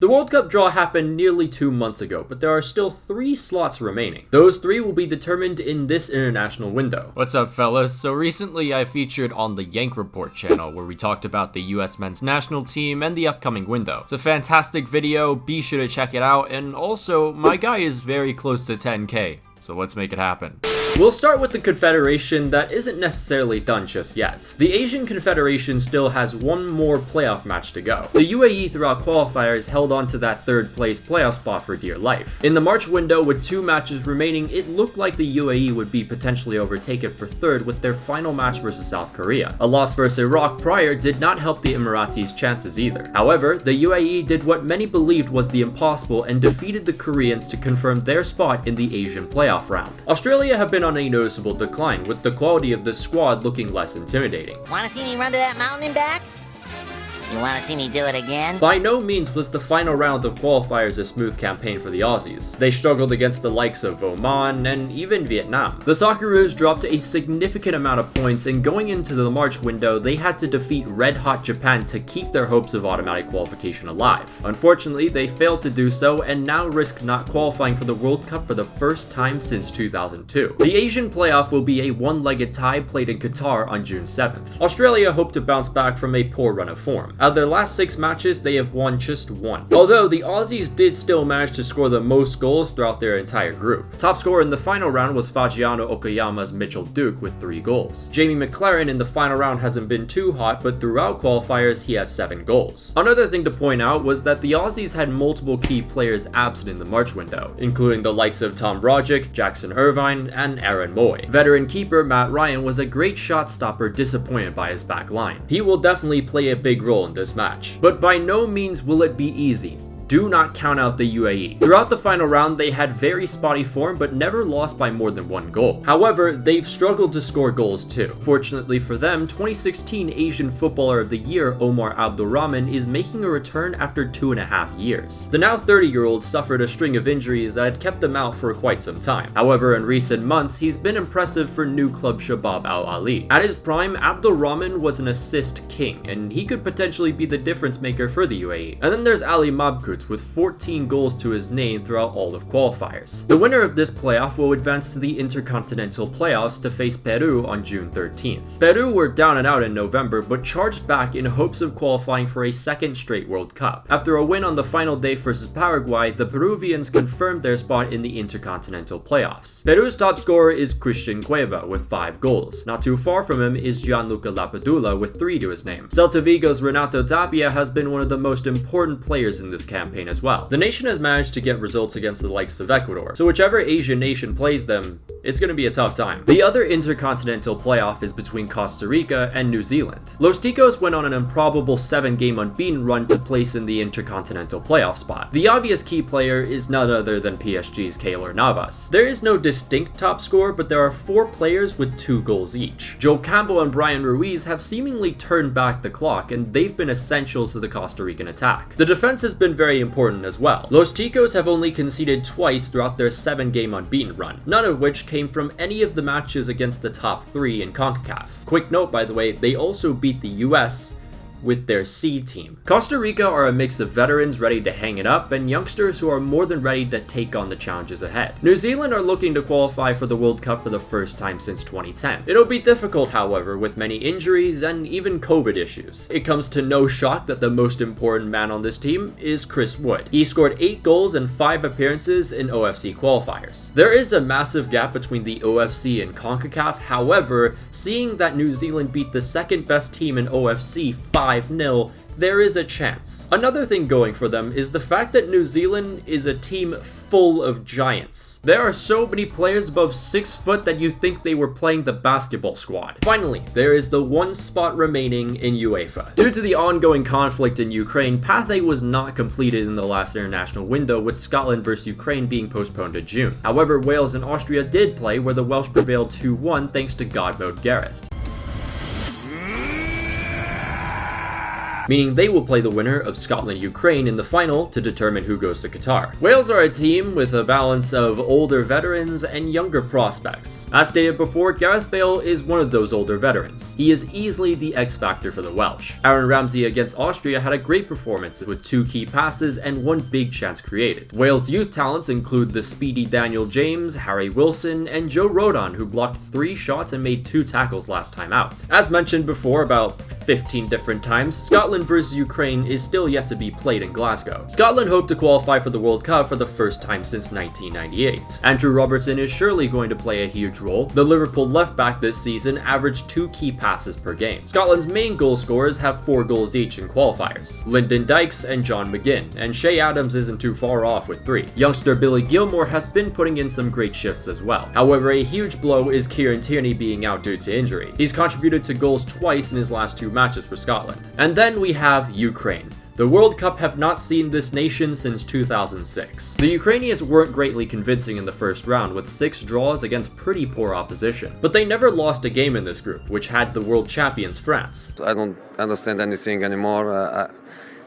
The World Cup draw happened nearly 2 months ago, but there are still 3 slots remaining. Those 3 will be determined in this international window. What's up, fellas? So recently I featured on the YANK Report channel where we talked about the US men's national team and the upcoming window. It's a fantastic video, be sure to check it out, and also, my guy is very close to 10k, so let's make it happen. We'll start with the Confederation that isn't necessarily done just yet. The Asian Confederation still has one more playoff match to go. The UAE throughout qualifiers held on to that 3rd place playoff spot for dear life. In the March window with 2 matches remaining, it looked like the UAE would be potentially overtaken for 3rd with their final match versus South Korea. A loss versus Iraq prior did not help the Emiratis' chances either. However, the UAE did what many believed was the impossible and defeated the Koreans to confirm their spot in the Asian playoff round. Australia have been on a noticeable decline, with the quality of the squad looking less intimidating. Wanna see me run to that mountain and back? You wanna see me do it again? By no means was the final round of qualifiers a smooth campaign for the Aussies. They struggled against the likes of Oman and even Vietnam. The Socceroos dropped a significant amount of points, and going into the March window, they had to defeat red-hot Japan to keep their hopes of automatic qualification alive. Unfortunately, they failed to do so and now risk not qualifying for the World Cup for the first time since 2002. The Asian playoff will be a one-legged tie played in Qatar on June 7th. Australia hope to bounce back from a poor run of form. Out of their last 6 matches, they have won just 1. Although the Aussies did still manage to score the most goals throughout their entire group. Top scorer in the final round was Fagiano Okayama's Mitchell Duke with 3 goals. Jamie McLaren in the final round hasn't been too hot, but throughout qualifiers he has 7 goals. Another thing to point out was that the Aussies had multiple key players absent in the March window, including the likes of Tom Rogic, Jackson Irvine, and Aaron Moy. Veteran keeper Matt Ryan was a great shot stopper, disappointed by his back line. He will definitely play a big role in this match, but by no means will it be easy. Do not count out the UAE. Throughout the final round, they had very spotty form but never lost by more than 1 goal. However, they've struggled to score goals too. Fortunately for them, 2016 Asian Footballer of the Year Omar Abdulrahman is making a return after 2.5 years. The now 30-year-old suffered a string of injuries that had kept him out for quite some time. However, in recent months, he's been impressive for new club Shabab Al Ali. At his prime, Abdulrahman was an assist king, and he could potentially be the difference maker for the UAE. And then there's Ali Mabkut with 14 goals to his name throughout all of qualifiers. The winner of this playoff will advance to the Intercontinental Playoffs to face Peru on June 13th. Peru were down and out in November, but charged back in hopes of qualifying for a 2nd straight World Cup. After a win on the final day versus Paraguay, the Peruvians confirmed their spot in the Intercontinental Playoffs. Peru's top scorer is Christian Cueva with 5 goals. Not too far from him is Gianluca Lapadula with 3 to his name. Celta Vigo's Renato Tapia has been one of the most important players in this campaign as well. The nation has managed to get results against the likes of Ecuador, so whichever Asian nation plays them, it's going to be a tough time. The other intercontinental playoff is between Costa Rica and New Zealand. Los Ticos went on an improbable 7-game unbeaten run to place in the intercontinental playoff spot. The obvious key player is none other than PSG's Keylor Navas. There is no distinct top scorer, but there are 4 players with 2 goals each. Joe Campbell and Brian Ruiz have seemingly turned back the clock, and they've been essential to the Costa Rican attack. The defense has been very important as well. Los Ticos have only conceded twice throughout their 7-game unbeaten run, none of which came from any of the matches against the top 3 in CONCACAF. Quick note, by the way, they also beat the US with their C team. Costa Rica are a mix of veterans ready to hang it up and youngsters who are more than ready to take on the challenges ahead. New Zealand are looking to qualify for the World Cup for the first time since 2010. It'll be difficult, however, with many injuries and even COVID issues. It comes to no shock that the most important man on this team is Chris Wood. He scored 8 goals and 5 appearances in OFC qualifiers. There is a massive gap between the OFC and CONCACAF, however, seeing that New Zealand beat the 2nd best team in OFC 5-0, there is a chance. Another thing going for them is the fact that New Zealand is a team full of giants. There are so many players above 6 foot that you think they were playing the basketball squad. Finally, there is the 1 spot remaining in UEFA. Due to the ongoing conflict in Ukraine, Path A was not completed in the last international window, with Scotland vs Ukraine being postponed to June. However, Wales and Austria did play, where the Welsh prevailed 2-1 thanks to God Mode Gareth. meaning they will play the winner of Scotland-Ukraine in the final to determine who goes to Qatar. Wales are a team with a balance of older veterans and younger prospects. As stated before, Gareth Bale is one of those older veterans. He is easily the X factor for the Welsh. Aaron Ramsey against Austria had a great performance with 2 key passes and 1 big chance created. Wales' youth talents include the speedy Daniel James, Harry Wilson, and Joe Rodon, who blocked 3 shots and made 2 tackles last time out. As mentioned before about 15 different times, Scotland vs Ukraine is still yet to be played in Glasgow. Scotland hope to qualify for the World Cup for the first time since 1998. Andrew Robertson is surely going to play a huge role. The Liverpool left back this season averaged 2 key passes per game. Scotland's main goal scorers have 4 goals each in qualifiers: Lyndon Dykes and John McGinn, and Shea Adams isn't too far off with 3. Youngster Billy Gilmore has been putting in some great shifts as well. However, a huge blow is Kieran Tierney being out due to injury. He's contributed to goals twice in his last 2 matches for Scotland. And then we have Ukraine. The World Cup have not seen this nation since 2006. The Ukrainians weren't greatly convincing in the first round with 6 draws against pretty poor opposition, but they never lost a game in this group, which had the world champions France. I don't understand anything anymore.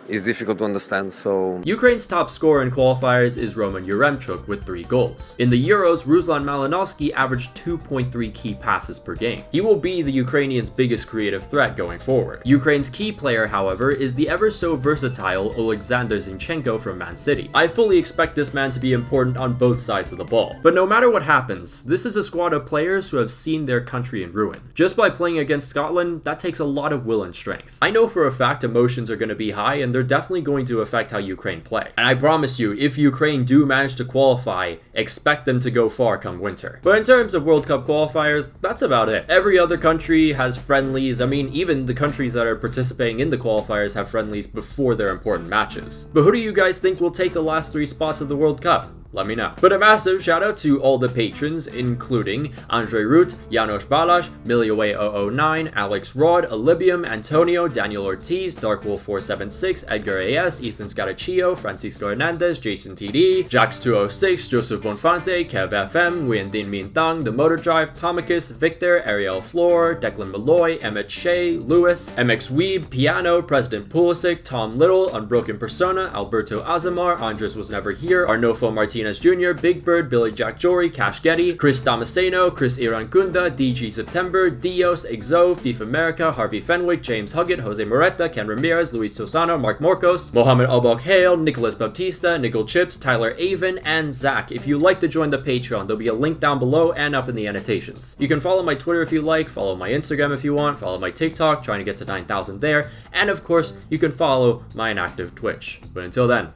It's difficult to understand, so... Ukraine's top scorer in qualifiers is Roman Yaremchuk with 3 goals. In the Euros, Ruslan Malinovsky averaged 2.3 key passes per game. He will be the Ukrainians' biggest creative threat going forward. Ukraine's key player, however, is the ever-so-versatile Alexander Zinchenko from Man City. I fully expect this man to be important on both sides of the ball. But no matter what happens, this is a squad of players who have seen their country in ruin. Just by playing against Scotland, that takes a lot of will and strength. I know for a fact emotions are going to be high, and they're definitely going to affect how Ukraine play. And I promise you, if Ukraine do manage to qualify, expect them to go far come winter. But in terms of World Cup qualifiers, that's about it. Every other country has friendlies. I mean, even the countries that are participating in the qualifiers have friendlies before their important matches. But who do you guys think will take the last 3 spots of the World Cup? Let me know. But a massive shout out to all the patrons, including Andre Root, Janos Balash, Miliaway009, Alex Rod, Olibium, Antonio, Daniel Ortiz, Darkwolf476, Edgar AS, Ethan Scatachillo, Francisco Hernandez, Jason TD, Jax206, Joseph Bonfante, Kev FM, Nguyen Mintang, The Motor Drive, Tomicus, Victor, Ariel Floor, Declan Malloy, Emmett Shea, Lewis, MX Weeb, Piano, President Pulisic, Tom Little, Unbroken Persona, Alberto Azamar, Andres Was Never Here, Arnolfo Martinez Jr., Big Bird, Billy Jack Jory, Cash Getty, Chris Damasceno, Chris Irankunda, DG September, Dios, Exo, FIFA America, Harvey Fenwick, James Huggett, Jose Moreta, Ken Ramirez, Luis Tosano, Mark Morcos, Mohamed Albok Hale, Nicholas Baptista, Nicole Chips, Tyler Avon, and Zach. If you'd like to join the Patreon, there'll be a link down below and up in the annotations. You can follow my Twitter if you like, follow my Instagram if you want, follow my TikTok, trying to get to 9,000 there, and of course, you can follow my inactive Twitch. But until then,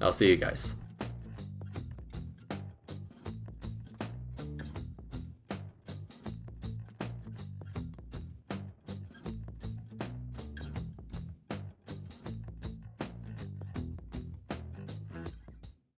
I'll see you guys.